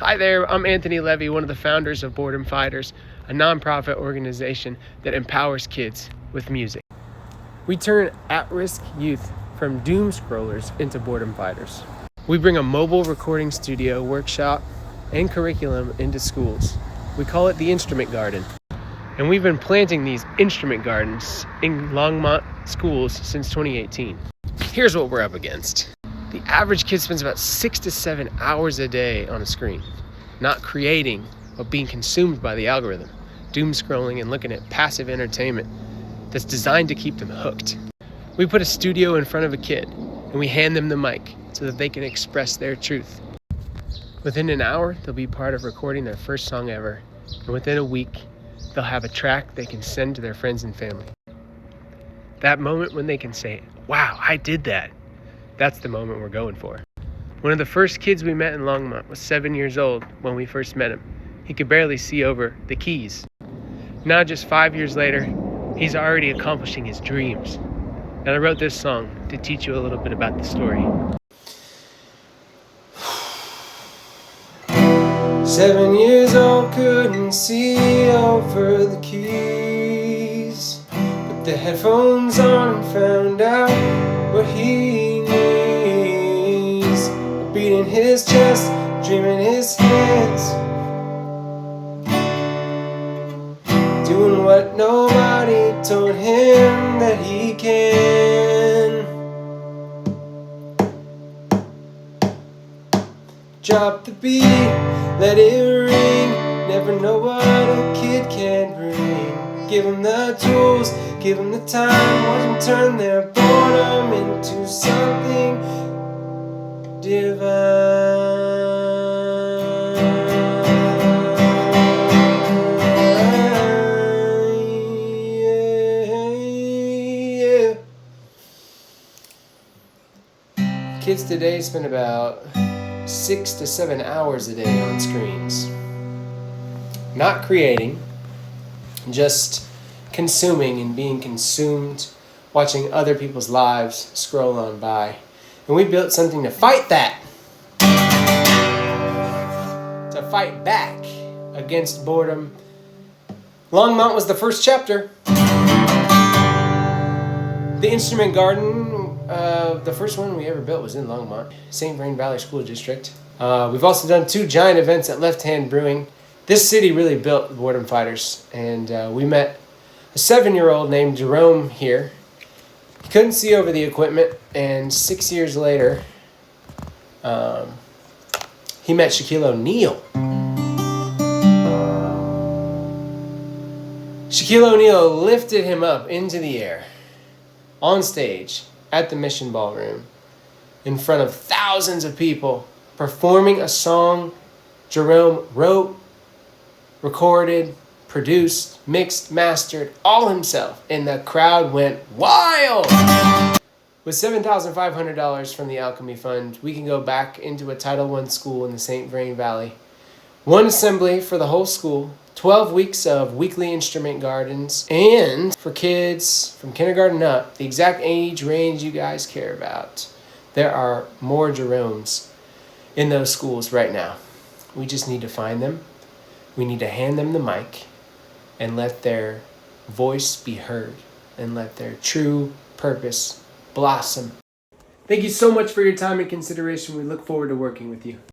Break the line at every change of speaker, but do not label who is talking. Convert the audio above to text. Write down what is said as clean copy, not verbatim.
Hi there, I'm Anthony Levy, one of the founders of Boredom Fighters, a nonprofit organization that empowers kids with music. We turn at-risk youth from doom scrollers into boredom fighters. We bring a mobile recording studio, workshop, and curriculum into schools. We call it the Instrument Garden. And we've been planting these instrument gardens in Longmont schools since 2018. Here's what we're up against. The average kid spends about 6 to 7 hours a day on a screen, not creating, but being consumed by the algorithm, doom scrolling and looking at passive entertainment that's designed to keep them hooked. We put a studio in front of a kid and we hand them the mic so that they can express their truth. Within an hour, they'll be part of recording their first song ever, and within a week, they'll have a track they can send to their friends and family. That moment when they can say, "Wow, I did that," that's the moment we're going for. One of the first kids we met in Longmont was 7 years old when we first met him. He could barely see over the keys. Now just 5 years later, he's already accomplishing his dreams. And I wrote this song to teach you a little bit about the story. 7 years old, couldn't see over the keys. Put the headphones on and found out what he needs. A beat in his chest, dream in his hands, doing what nobody told him that he can. Drop the beat, let it ring. Never know what a kid can bring. Give them the tools, give them the time. Watch them turn their boredom into something divine. Kids today spend about 6 to 7 hours a day on screens. Not creating, just consuming and being consumed, watching other people's lives scroll on by. And we built something to fight that. To fight back against boredom. Longmont was the first chapter. The Instrument Garden, the first one we ever built was in Longmont, St. Vrain Valley School District. We've also done 2 giant events at Left Hand Brewing. This city really built Boredom Fighters, and we met a 7-year-old named Jerome here. He couldn't see over the equipment, and 6 years later, he met Shaquille O'Neal. Shaquille O'Neal lifted him up into the air, on stage, at the Mission Ballroom, in front of thousands of people, performing a song Jerome wrote, recorded, produced, mixed, mastered, all himself, and the crowd went wild! With $7,500 from the Alchemy Fund, we can go back into a Title I school in the St. Vrain Valley. 1 assembly for the whole school, 12 weeks of weekly instrument gardens, and for kids from kindergarten up, the exact age range you guys care about, there are more Jeromes in those schools right now. We just need to find them. We need to hand them the mic and let their voice be heard and let their true purpose blossom. Thank you so much for your time and consideration. We look forward to working with you.